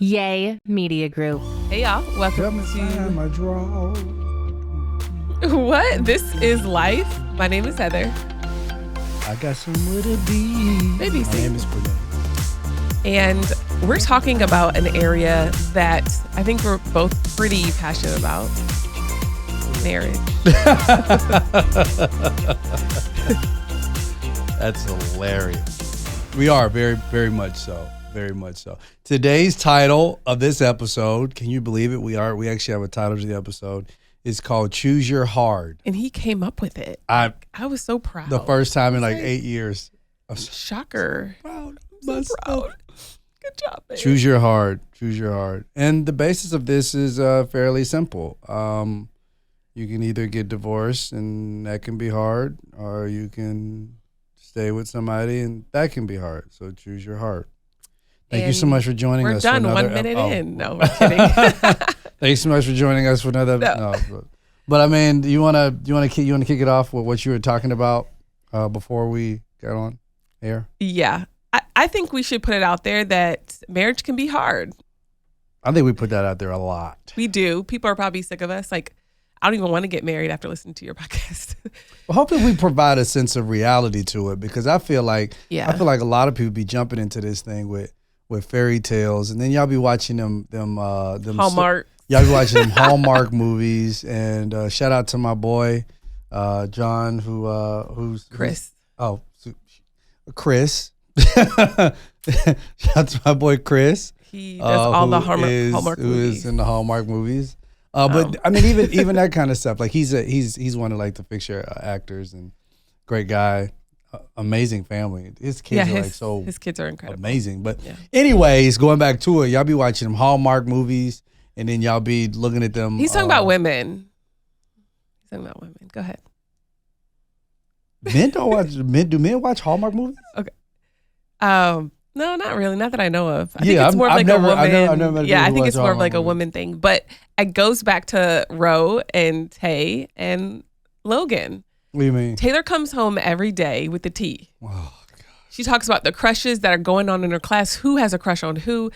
Yay Media Group. Hey y'all, welcome to my draw. What? This is Life. My name is Heather. I got somewhere to be. Baby, my name is Cornelius. And we're talking about an area that I think we're both pretty passionate about. Marriage. That's hilarious. We are very, very much so. Very much so. Today's title of this episode, can you believe it? We actually have a title to the episode. It's called Choose Your Hard. And he came up with it. I was so proud. The first time in like 8 years. Shocker. Proud. So proud. Good job, babe. Choose your hard. Choose your hard. And the basis of this is fairly simple. You can either get divorced, and that can be hard, or you can stay with somebody, and that can be hard. So choose your heart. Thank you so much for joining us. We're done 1 minute in. No, I'm kidding. Thanks so much for joining us for another. But I mean, you wanna kick it off with what you were talking about before we got on air? Yeah, I think we should put it out there that marriage can be hard. I think we put that out there a lot. We do. People are probably sick of us. Like, I don't even want to get married after listening to your podcast. Well, hopefully we provide a sense of reality to it, because I feel like a lot of people be jumping into this thing with fairy tales, and then y'all be watching them Hallmark. Y'all be watching them Hallmark movies, and shout out to my boy John, who's Chris. Chris. Shout out to my boy Chris. He does all the Hallmark movies. Who is in the Hallmark movies. But I mean, even that kind of stuff. Like he's one of like the fixture actors, and great guy, amazing family. His kids are his kids are incredible, amazing. But anyways, going back to it, y'all be watching them Hallmark movies, and then y'all be looking at them. He's talking about women. Go ahead. Men don't watch. Do men watch Hallmark movies? Okay. No, not really. Not that I know of. I think it's more of like a woman. I think it's more of like a woman thing. But it goes back to Ro and Tay and Logan. What do you mean? Taylor comes home every day with the tea. Oh, God. She talks about the crushes that are going on in her class. Who has a crush on who?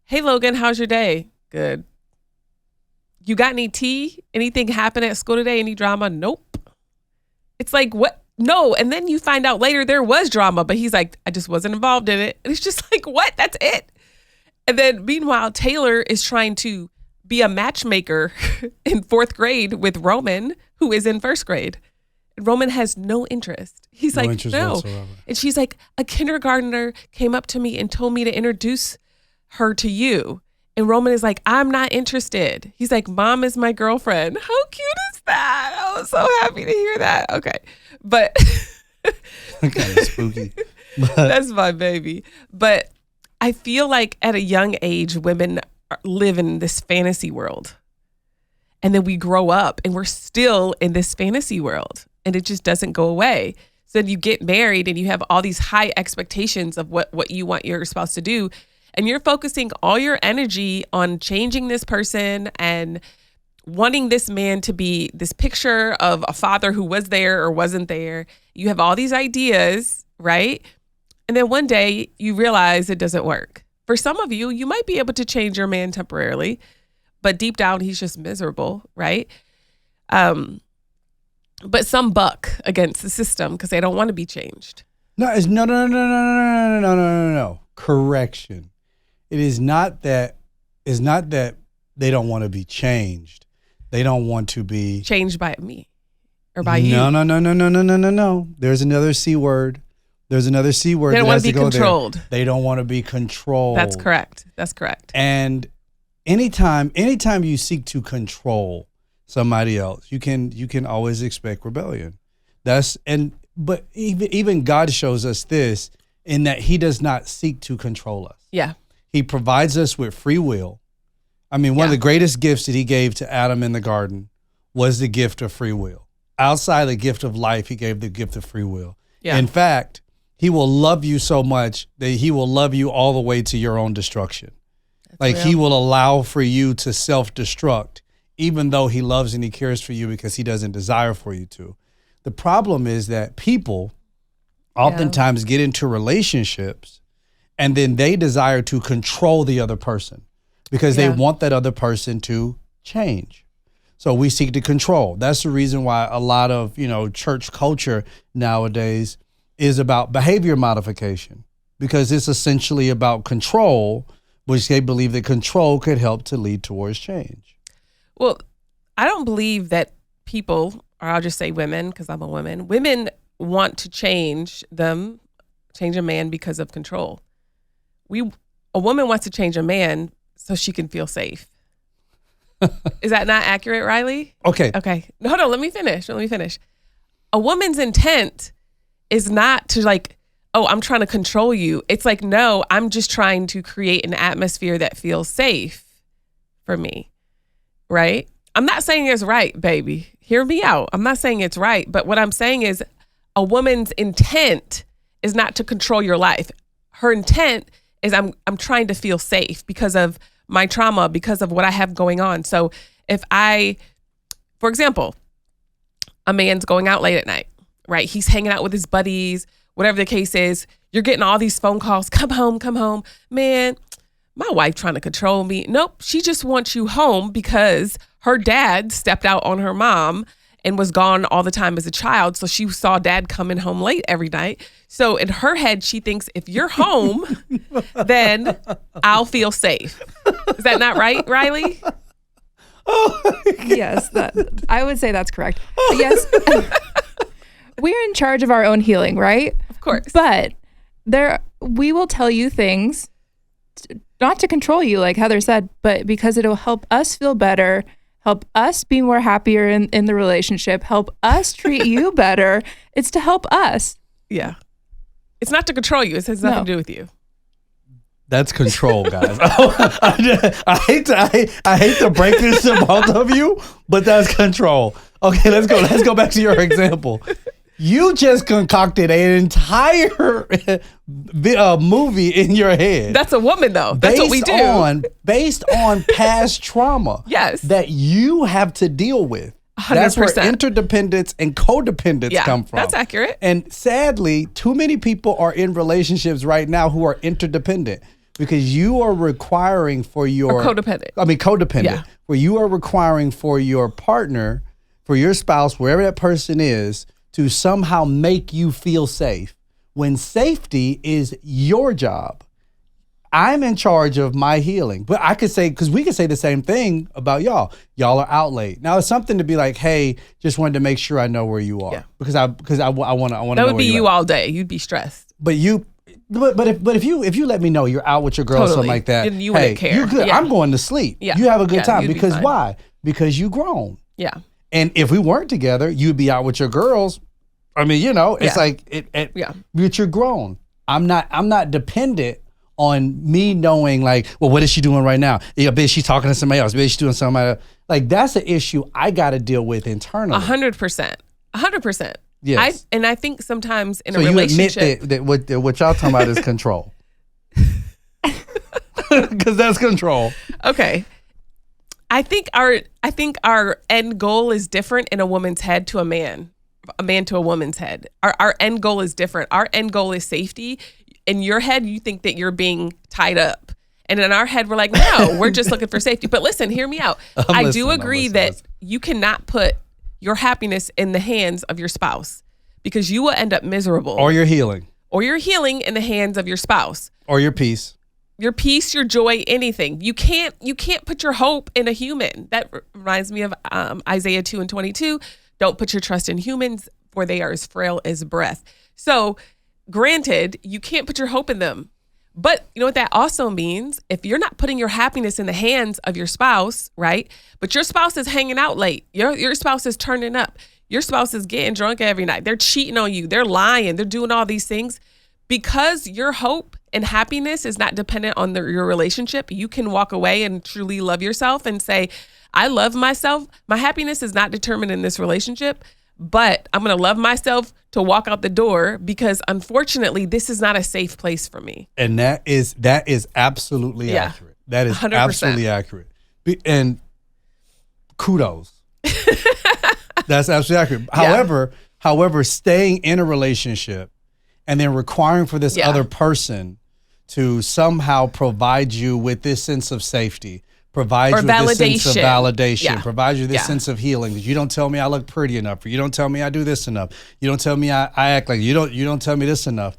Hey, Logan, how's your day? Good. You got any tea? Anything happen at school today? Any drama? Nope. It's like, what? No. And then you find out later there was drama, but he's like, I just wasn't involved in it. And it's just like, what? That's it. And then meanwhile, Taylor is trying to be a matchmaker in 4th grade with Roman, who is in 1st grade. Roman has no interest. He's no like, interest no. Whatsoever. And she's like, a kindergartner came up to me and told me to introduce her to you. And Roman is like, I'm not interested. He's like, Mom is my girlfriend. How cute is that? I was so happy to hear that. Okay. But kind of spooky. That's my baby. But I feel like at a young age, women live in this fantasy world. And then we grow up and we're still in this fantasy world. And it just doesn't go away. So then you get married and you have all these high expectations of what you want your spouse to do. And you're focusing all your energy on changing this person and wanting this man to be this picture of a father who was there or wasn't there. You have all these ideas, right? And then one day you realize it doesn't work. For some of you, you might be able to change your man temporarily, but deep down he's just miserable, right? But some buck against the system because they don't want to be changed. No. Correction. It is not that. It's not that they don't want to be changed. They don't want to be changed by me or by you. No. There's another C word. There's another C word. They don't want to be controlled. There. They don't want to be controlled. That's correct. And anytime you seek to control somebody else, you can always expect rebellion. But even God shows us this in that He does not seek to control us. Yeah. He provides us with free will. I mean, one of the greatest gifts that He gave to Adam in the garden was the gift of free will. Outside the gift of life, He gave the gift of free will. Yeah. In fact, He will love you so much that He will love you all the way to your own destruction. That's like real. He will allow for you to self-destruct, even though He loves and He cares for you because He doesn't desire for you to. The problem is that people oftentimes get into relationships and then they desire to control the other person. because they want that other person to change. So we seek to control. That's the reason why a lot of, church culture nowadays is about behavior modification, because it's essentially about control, which they believe that control could help to lead towards change. Well, I don't believe that people, or I'll just say women, because I'm a woman, women want to change a man because of control. A woman wants to change a man so she can feel safe. Is that not accurate, Riley? Okay. Hold on, let me finish. A woman's intent is not to I'm trying to control you. It's like, no, I'm just trying to create an atmosphere that feels safe for me, right? I'm not saying it's right, baby. Hear me out. I'm not saying it's right, but what I'm saying is a woman's intent is not to control your life. Her intent is I'm trying to feel safe because of my trauma, because of what I have going on. So if for example, a man's going out late at night, right? He's hanging out with his buddies, whatever the case is. You're getting all these phone calls, come home. Man, my wife trying to control me. Nope, she just wants you home because her dad stepped out on her mom and was gone all the time as a child. So she saw dad coming home late every night. So in her head, she thinks if you're home, then I'll feel safe. Is that not right, Riley? Yes, I would say that's correct. Yes, we're in charge of our own healing, right? Of course. But we will tell you things, not to control you, like Heather said, but because it'll help us feel better, help us be more happier in the relationship, help us treat you better. It's to help us. Yeah. It's not to control you. It has nothing to do with you. That's control, guys. I hate to break this to both of you, but that's control. Okay, let's go. Let's go back to your example. You just concocted an entire movie in your head. That's a woman, though. That's what we do. Based on past trauma. Yes. That you have to deal with. 100%. That's where interdependence and codependence come from. That's accurate. And sadly, too many people are in relationships right now who are interdependent because you are requiring for your... Or codependent. Codependent. Yeah. Where you are requiring for your partner, for your spouse, wherever that person is, to somehow make you feel safe, when safety is your job. I'm in charge of my healing. But I could say, because we could say the same thing about y'all. Y'all are out late. Now it's something to be like, hey, just wanted to make sure I know where you are. Yeah. Because I want to know. That would be you all day. You'd be stressed. But if you let me know you're out with your girl, something like that, you wouldn't care. You're good. Yeah. I'm going to sleep. Yeah. You have a good time. Because be why? Because you grown. Yeah. And if we weren't together, you'd be out with your girls. It's like but you're grown. I'm not dependent on me knowing what is she doing right now? Yeah, bitch, she's talking to somebody else. Bitch, she's doing something else. That's an issue I got to deal with internally. 100%. 100%. Yes. I think sometimes in a relationship. You admit that what y'all talking about is control. Because that's control. Okay. I think our end goal is different in a woman's head to a man to a woman's head. Our end goal is different. Our end goal is safety. In your head, you think that you're being tied up. And in our head, we're like, no, we're just looking for safety. But listen, hear me out. I do agree that you cannot put your happiness in the hands of your spouse because you will end up miserable. Or your healing. Or your healing in the hands of your spouse. Or your peace. Your peace, your joy, anything. You can't put your hope in a human. That reminds me of Isaiah 2:22. Don't put your trust in humans, for they are as frail as breath. So, granted, you can't put your hope in them. But you know what that also means? If you're not putting your happiness in the hands of your spouse, right? But your spouse is hanging out late. Your spouse is turning up. Your spouse is getting drunk every night. They're cheating on you. They're lying. They're doing all these things. Because your hope and happiness is not dependent on your relationship, you can walk away and truly love yourself and say, I love myself. My happiness is not determined in this relationship, but I'm going to love myself to walk out the door because unfortunately, this is not a safe place for me. And that is absolutely accurate. That is 100%. Absolutely accurate. And kudos. That's absolutely accurate. However, staying in a relationship and then requiring for this other person to somehow provide you with this sense of safety, provide Or you with this sense of validation, Yeah. provide you this Yeah. sense of healing. You don't tell me I look pretty enough, or you don't tell me I do this enough. You don't tell me I act like you don't tell me this enough.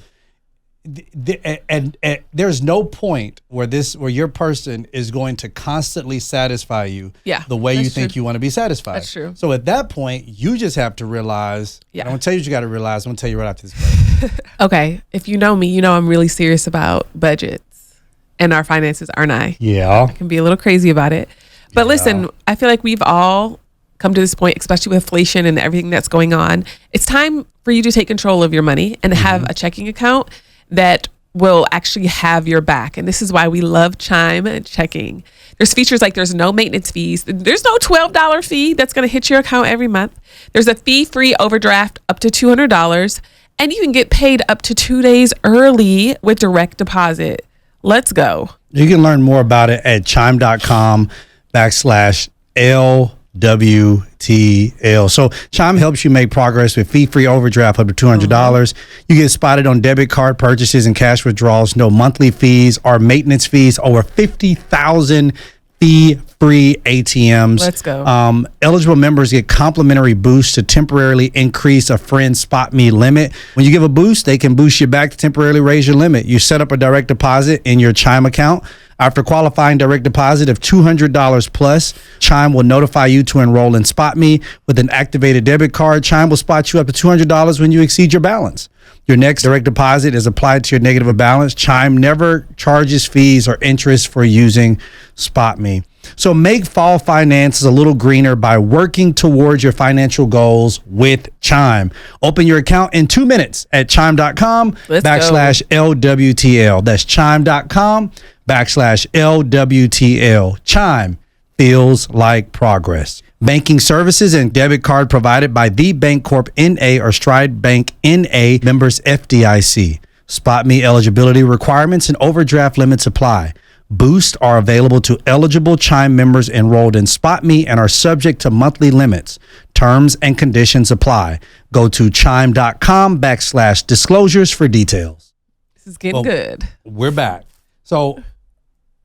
And there's no point where your person is going to constantly satisfy you the way you think you want to be satisfied. That's true. So at that point, you just have to realize, Yeah. I'm going to tell you what you got to realize. I'm going to tell you right after this break. Okay. If you know me, you know I'm really serious about budgets and our finances, aren't I? Yeah. I can be a little crazy about it. But listen, I feel like we've all come to this point, especially with inflation and everything that's going on. It's time for you to take control of your money and have a checking account that will actually have your back. And this is why we love Chime checking. There's features like there's no maintenance fees. There's no $12 fee that's going to hit your account every month. There's a fee-free overdraft up to $200. And you can get paid up to 2 days early with direct deposit. Let's go. You can learn more about it at chime.com/LWTL. So Chime helps you make progress with fee-free overdraft up to $200. You get spotted on debit card purchases and cash withdrawals, no monthly fees or maintenance fees, over 50,000 fee-free ATMs. Let's go. Eligible members get complimentary boosts to temporarily increase a friend's Spot Me limit. When you give a boost, they can boost you back to temporarily raise your limit. You set up a direct deposit in your Chime account. After qualifying direct deposit of $200 plus, Chime will notify you to enroll in Spot Me. With an activated debit card, Chime will spot you up to $200 when you exceed your balance. Your next direct deposit is applied to your negative balance. Chime never charges fees or interest for using Spot Me. So make fall finances a little greener by working towards your financial goals with Chime. Open your account in 2 minutes at chime.com/LWTL. That's chime.com/LWTL. Chime feels like progress. Banking services and debit card provided by The Bancorp N.A. or Stride Bank N.A. members FDIC. Spot Me eligibility requirements and overdraft limits apply. Boosts are available to eligible Chime members enrolled in Spot Me and are subject to monthly limits. Terms and conditions apply. Go to chime.com/disclosures for details. This is getting good. We're back. So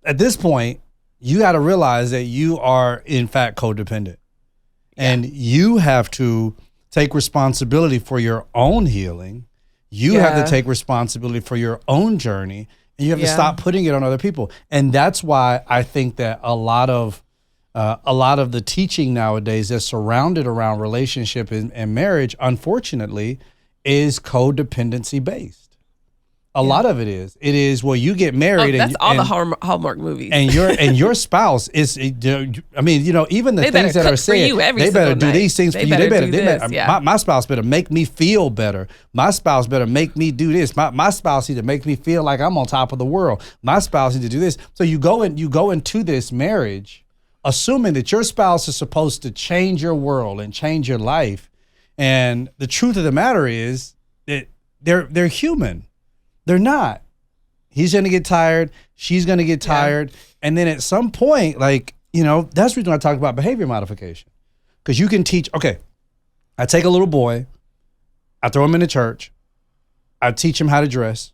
at this point, you got to realize that you are in fact codependent. And you have to take responsibility for your own healing. You have to take responsibility for your own journey, and you have to stop putting it on other people. And that's why I think that a lot of the teaching nowadays that's surrounded around relationship and marriage, unfortunately, is codependency based. A lot of it is. It is, well, you get married. That's all the Hallmark movies. And your spouse is, I mean, even the things that are said, they better do these things for you. They better, my spouse better make me feel better. My spouse better make me do this. My spouse need to make me feel like I'm on top of the world. My spouse need to do this. So you go into this marriage assuming that your spouse is supposed to change your world and change your life. And the truth of the matter is that they're human. They're not. He's going to get tired. She's going to get tired. And then at some point, that's the reason I talk about behavior modification. Because you can teach, I take a little boy, I throw him in the church, I teach him how to dress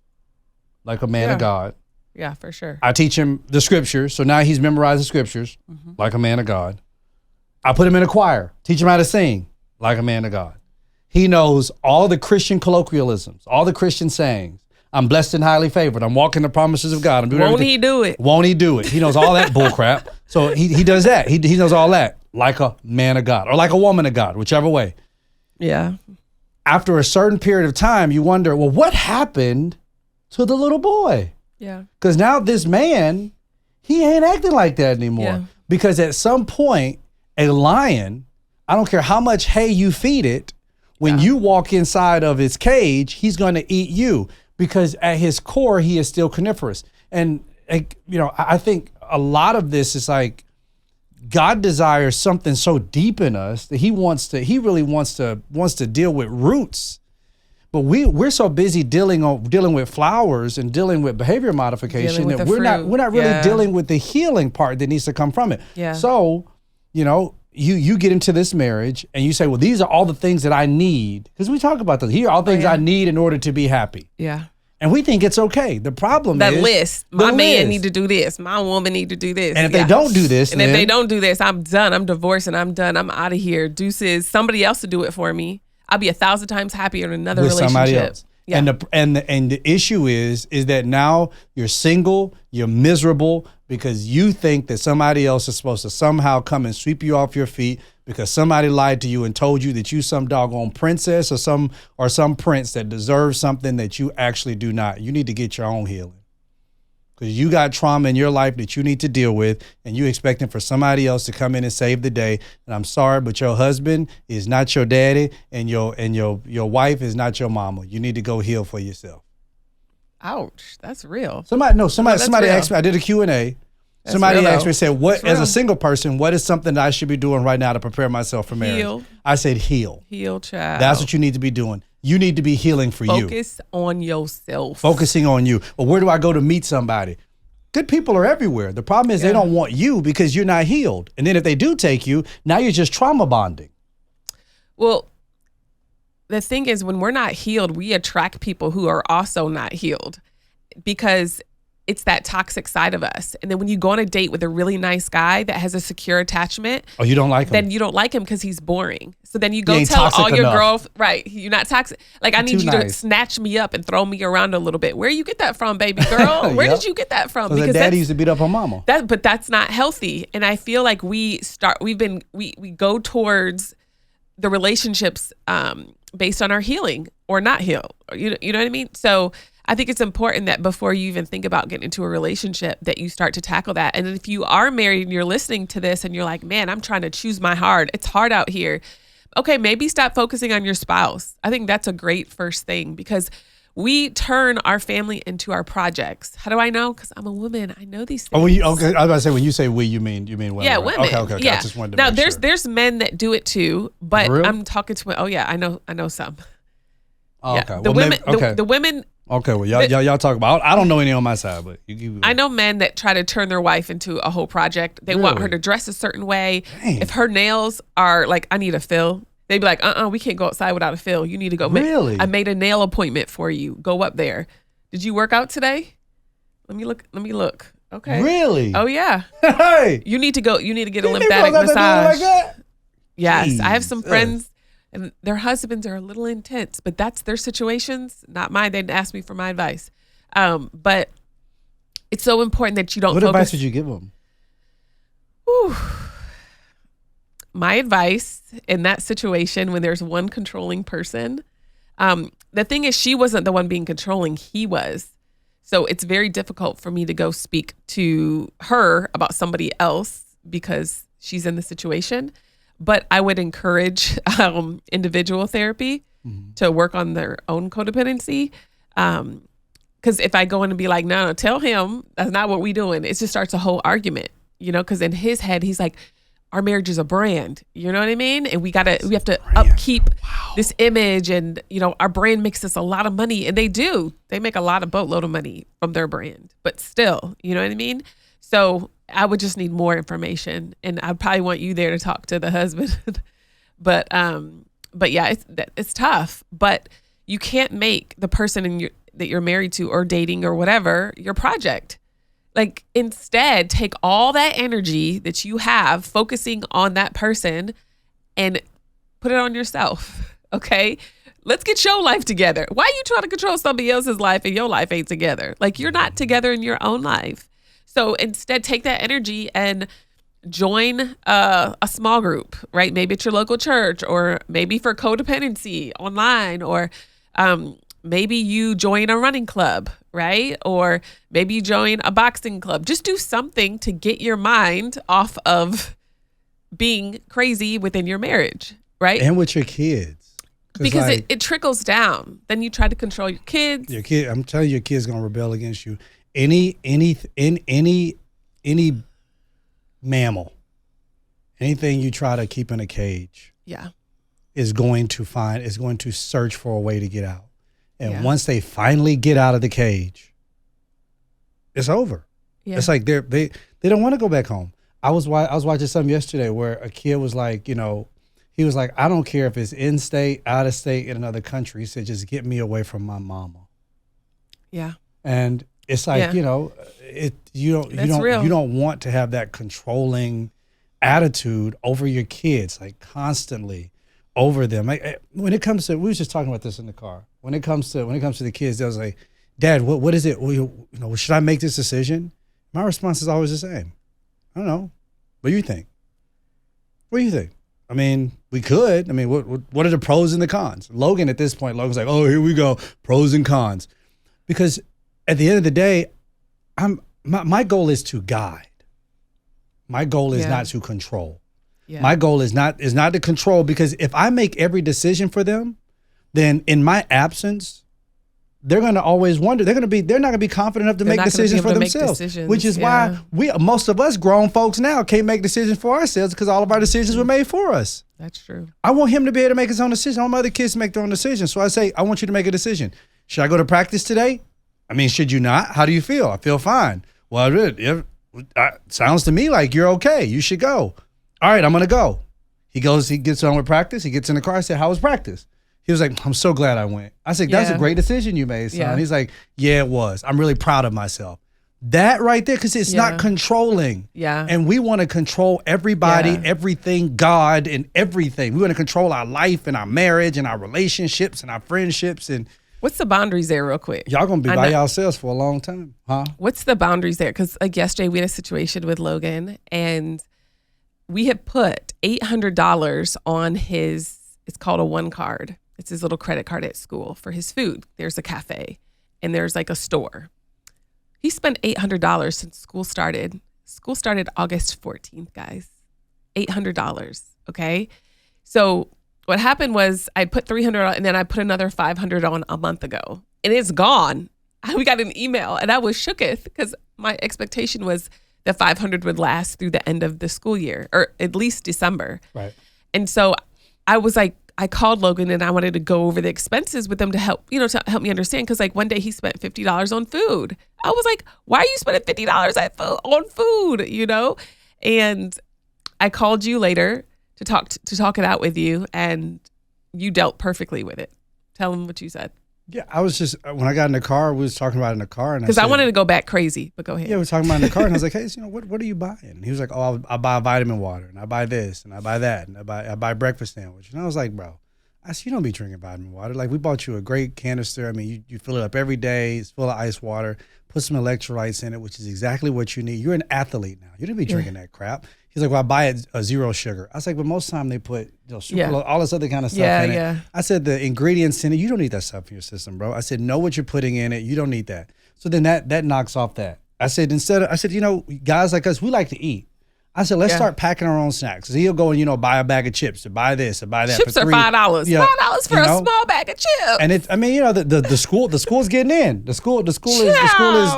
like a man of God. Yeah, for sure. I teach him the scriptures. So now he's memorized the scriptures like a man of God. I put him in a choir, teach him how to sing like a man of God. He knows all the Christian colloquialisms, all the Christian sayings. I'm blessed and highly favored. I'm walking the promises of God. I'm doing everything. He do it? Won't he do it? He knows all that bull crap. So he does that. He knows all that like a man of God or like a woman of God, whichever way. Yeah. After a certain period of time, you wonder, well, what happened to the little boy? Yeah. Because now this man, he ain't acting like that anymore. Yeah. Because at some point, a lion, I don't care how much hay you feed it, when you walk inside of its cage, he's going to eat you. Because at his core, he is still carnivorous. And, I think a lot of this is like God desires something so deep in us that he really wants to deal with roots. But we're so busy dealing with flowers and dealing with behavior modification that we're not really dealing with the healing part that needs to come from it. Yeah. So, you get into this marriage and you say, well, these are all the things that I need. Because we talk about this. Here are all things I need in order to be happy. Yeah. And we think it's okay. The problem that is list. My man need to do this. My woman need to do this. And if they don't do this, and if they don't do this, I'm done. I'm divorced and I'm done. I'm out of here. Deuces. Somebody else to do it for me. I'll be 1,000 times happier in another relationship. Somebody else. Yeah. And the issue is that now you're single, you're miserable because you think that somebody else is supposed to somehow come and sweep you off your feet because somebody lied to you and told you that you some doggone princess or some prince that deserves something that you actually do not. You need to get your own healing. Because you got trauma in your life that you need to deal with, and you expecting for somebody else to come in and save the day. And I'm sorry, but your husband is not your daddy, and your wife is not your mama. You need to go heal for yourself. Ouch, that's real. Somebody asked me. I did a Q&A. Somebody asked me, said, "What as a single person, what is something that I should be doing right now to prepare myself for marriage?" Heal. I said, "Heal. Heal, child. That's what you need to be doing. You need to be healing for you. Focus on yourself. Focusing on you. Well, where do I go to meet somebody? Good people are everywhere. The problem is they don't want you because you're not healed. And then if they do take you, now you're just trauma bonding. Well, the thing is, when we're not healed, we attract people who are also not healed because it's that toxic side of us. And then when you go on a date with a really nice guy that has a secure attachment, oh, you don't like him? Then you don't like him because he's boring. So then you go tell all your girls, right, you're not toxic. Like, I need you to snatch me up and throw me around a little bit. Where you get that from, baby girl? Where did you get that from? Because daddy used to beat up on mama. But that's not healthy. And I feel like we go towards the relationships based on our healing or not healed. You know what I mean? So I think it's important that before you even think about getting into a relationship that you start to tackle that. And if you are married and you're listening to this and you're like, man, I'm trying to choose my heart. It's hard out here. Okay, maybe stop focusing on your spouse. I think that's a great first thing because we turn our family into our projects. How do I know? Because I'm a woman. I know these things. Oh, okay. I was about to say, when you say we, you mean women. Yeah, women. Okay. Yeah. I just wanted to now, make sure. there's men that do it too, but Really? I'm talking to, oh yeah, I know some. Oh, yeah. okay. The women, the women. Okay, well, y'all talk about. I don't know any on my side, but I know men that try to turn their wife into a whole project. They want her to dress a certain way. Dang. If her nails are like, I need a fill, they'd be like, we can't go outside without a fill. You need to go. Really? I made a nail appointment for you. Go up there. Did you work out today? Let me look. Okay. Really? Oh yeah. Hey. You need to go. You need to get a lymphatic massage. Like that? Yes, Jesus. I have some friends. And their husbands are a little intense, but that's their situations, not mine. They didn't ask me for my advice. But it's so important that you don't What focus. advice would you give them? Whew. My advice in that situation when there's one controlling person, the thing is she wasn't the one being controlling, he was. So it's very difficult for me to go speak to her about somebody else because she's in the situation. But I would encourage individual therapy to work on their own codependency. Because if I go in and be like, no, tell him that's not what we doing, it just starts a whole argument, because in his head, he's like, our marriage is a brand, you know what I mean? And we have to upkeep this image and, our brand makes us a lot of money. And they do. They make a lot of boatload of money from their brand, but still, you know what I mean? So I would just need more information, and I'd probably want you there to talk to the husband. but yeah, it's tough. But you can't make the person that you're married to or dating or whatever your project. Like, instead, take all that energy that you have focusing on that person and put it on yourself. Okay, let's get your life together. Why are you trying to control somebody else's life and your life ain't together? Like, you're not together in your own life. So instead, take that energy and join a small group, right? Maybe it's your local church, or maybe for codependency online, or maybe you join a running club, right? Or maybe you join a boxing club. Just do something to get your mind off of being crazy within your marriage, right? And with your kids. Because it trickles down. Then you try to control your kids. Your kid, I'm telling you, your kid's gonna rebel against you. Any mammal, anything you try to keep in a cage, is going to search for a way to get out. And once they finally get out of the cage, it's over. Yeah. It's like they don't want to go back home. I was watching something yesterday where a kid was like, he was like, I don't care if it's in state, out of state, in another country. He said, just get me away from my mama. Yeah. And it's like, you don't want to have that controlling attitude over your kids, like constantly over them. Like, when it comes to, we were just talking about this in the car. When it comes to the kids, they was like, Dad, what is it? Should I make this decision? My response is always the same. I don't know. What do you think? What do you think? I mean, we could. I mean, what are the pros and the cons? Logan's like, oh, here we go, pros and cons. Because at the end of the day, my goal is to guide. My goal is not to control. Yeah. My goal is not to control, because if I make every decision for them, then in my absence, they're going to always wonder. They're not going to be confident enough to make decisions for themselves. Which is why most of us grown folks now can't make decisions for ourselves, because all of our decisions were made for us. That's true. I want him to be able to make his own decision. I want my other kids to make their own decisions. So I say, I want you to make a decision. Should I go to practice today? I mean, should you not? How do you feel? I feel fine. Well, it sounds to me like you're okay. You should go. All right, I'm going to go. He gets on with practice. He gets in the car. I said, how was practice? He was like, I'm so glad I went. I said, that's a great decision you made, son. Yeah. He's like, yeah, it was. I'm really proud of myself. That right there, because it's not controlling. Yeah. And we want to control everybody, everything, God, and everything. We want to control our life and our marriage and our relationships and our friendships. And what's the boundaries there, real quick? Y'all going to be by yourselves for a long time, huh? What's the boundaries there? Because like yesterday, we had a situation with Logan, and we had put $800 on his, it's called a one card. It's his little credit card at school for his food. There's a cafe and there's like a store. He spent $800 since school started. School started August 14th, guys. $800, okay? So what happened was I put $300 and then I put another $500 on a month ago, and it's gone. We got an email and I was shooketh, because my expectation was that $500 would last through the end of the school year, or at least December. Right. And so I was like, I called Logan and I wanted to go over the expenses with him to help me understand. Cause like one day he spent $50 on food. I was like, why are you spending $50 on food? And I called you later to talk it out with you, and you dealt perfectly with it. Tell him what you said. Yeah, I was just, when I got in the car, we was talking about it in the car. Because I wanted to go back crazy, but go ahead. Yeah, we were talking about it in the car, and I was like, hey, what are you buying? And he was like, oh, I buy vitamin water, and I buy this, and I buy that, and I buy breakfast sandwich. And I was like, bro, I said, you don't be drinking vitamin water. Like, we bought you a great canister. I mean, you fill it up every day. It's full of ice water. Put some electrolytes in it, which is exactly what you need. You're an athlete now. You don't be drinking that crap. He's like, well, I buy it zero sugar. I was like, but most of the time they put sucralose, all this other kind of stuff in it. I said, the ingredients in it, you don't need that stuff in your system, bro. I said, know what you're putting in it. You don't need that. So then that knocks off that. I said, guys like us, we like to eat. I said, let's start packing our own snacks. So he'll go and, buy a bag of chips, or buy this, or buy that. Chips are $5. $5 for a small bag of chips. And the school's getting in. The school is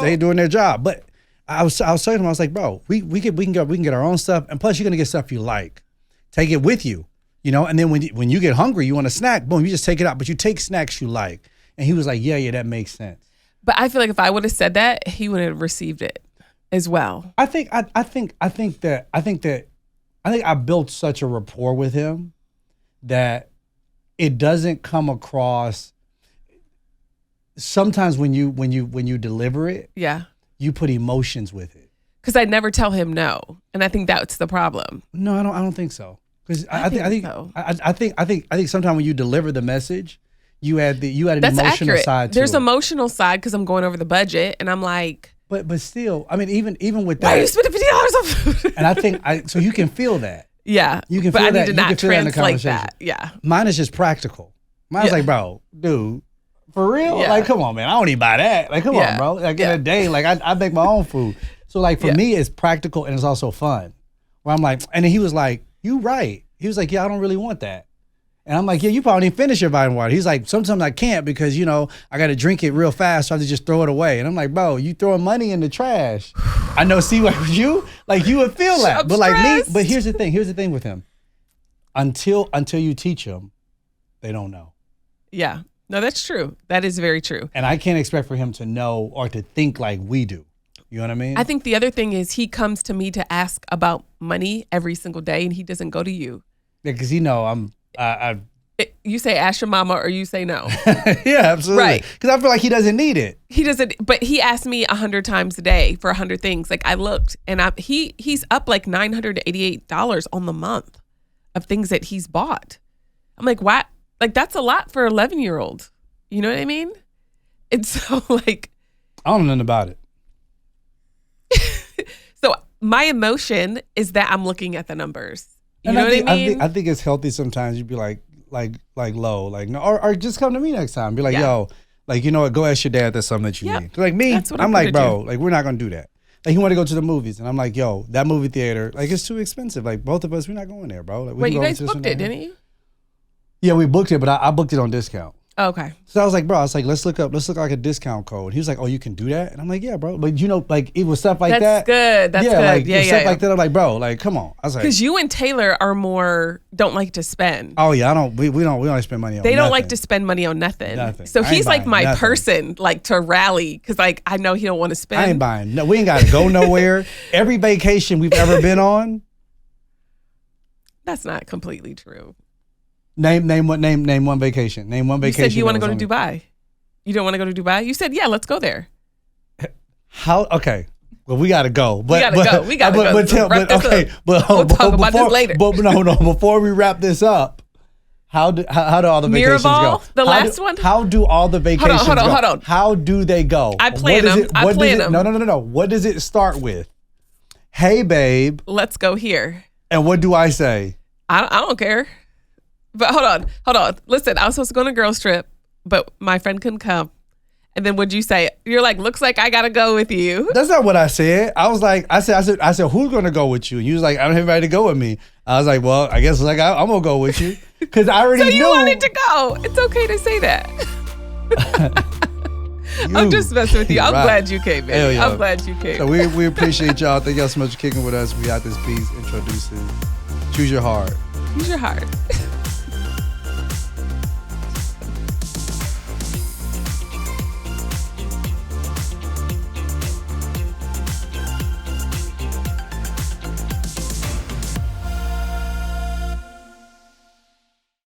they doing their job. But I was telling him, I was like, bro, we can get our own stuff, and plus you're gonna get stuff you like. Take it with you, and then when you get hungry, you want a snack, boom, you just take it out. But you take snacks you like. And he was like, yeah, that makes sense. But I feel like if I would have said that, he would have received it as well. I think I built such a rapport with him that it doesn't come across. Sometimes when you deliver it, you put emotions with it. Because I never tell him no, and I think that's the problem. No, I don't think so. Because I think sometimes when you deliver the message, you add an that's emotional accurate. side to There's it. emotional side because I'm going over the budget, and I'm like, but still, I mean, even with that, why are you spending $50 on food? And I think so you can feel that. Yeah, you can but feel I that. need to not translate that. Yeah, mine is just practical. Mine's like, bro, dude. For real? Yeah. Like, come on, man. I don't even buy that. Like, come on, bro. Like, in a day, like, I make my own food. So, like, for me, it's practical and it's also fun. Where I'm like, and then he was like, you right. He was like, yeah, I don't really want that. And I'm like, yeah, you probably didn't finish your vitamin water. He's like, sometimes I can't because, I got to drink it real fast. So I have to just throw it away. And I'm like, bro, you throwing money in the trash. I know, see, what you would feel that. But like me, but here's the thing with him. Until you teach them, they don't know. Yeah. No, that's true. That is very true. And I can't expect for him to know or to think like we do. You know what I mean? I think the other thing is he comes to me to ask about money every single day, and he doesn't go to you. Yeah, because You say ask your mama or you say no. Yeah, absolutely. Right. Because I feel like he doesn't need it. He doesn't, but he asked me 100 times a day for 100 things. Like I looked and he's up like $988 on the month of things that he's bought. I'm like, what? Like that's a lot for an 11-year-old. You know what I mean? And so like. I don't know nothing about it. So my emotion is that I'm looking at the numbers. You know what I mean? I think it's healthy sometimes. You'd be like low, like no, or just come to me next time. Be like, yo, like you know what? Go ask your dad. That's something that you need. Like me, I'm like, bro, like we're not gonna do that. Like he want to go to the movies, and I'm like, yo, that movie theater, like it's too expensive. Like both of us, we're not going there, bro. Like, wait, you guys booked it, didn't you? Yeah, we booked it, but I booked it on discount. Oh, okay. So I was like, bro, I was like, let's look like a discount code. He was like, oh, you can do that? And I'm like, yeah, bro. But you know, like it was stuff like that. That's good. That's good. Like, yeah, stuff like that. I'm like, bro, like, come on. I was like, because you and Taylor are more don't like to spend. Oh yeah, I don't. We don't spend money on. They don't like to spend money on nothing. So he's like my person, like to rally, because like I know he don't want to spend. I ain't buying. No, we ain't got to go nowhere. Every vacation we've ever been on. That's not completely true. Name one vacation. Name one vacation. You said you want to go to Dubai. You don't want to go to Dubai? You said, yeah, let's go there. How? Okay. Well, we got to go. We got to go. We'll talk about this later. But no. Before we wrap this up, how do all the vacations go? The last one? How do all the vacations go? Hold on. How do they go? I plan them. No. What does it start with? Hey, babe. Let's go here. And what do I say? I don't care. But hold on. Listen, I was supposed to go on a girls trip, but my friend couldn't come. And then what'd you say? You're like, looks like I gotta go with you. That's not what I said. I was like, I said, who's gonna go with you? And you was like, I don't have anybody to go with me. I was like, well, I guess like I'm gonna go with you because I already knew. So you wanted to go. It's okay to say that. I'm just messing with you. I'm glad you came, man. I'm glad you came. So we appreciate y'all. Thank y'all so much for kicking with us. We got this piece introduces Choose Your Heart. Choose your heart.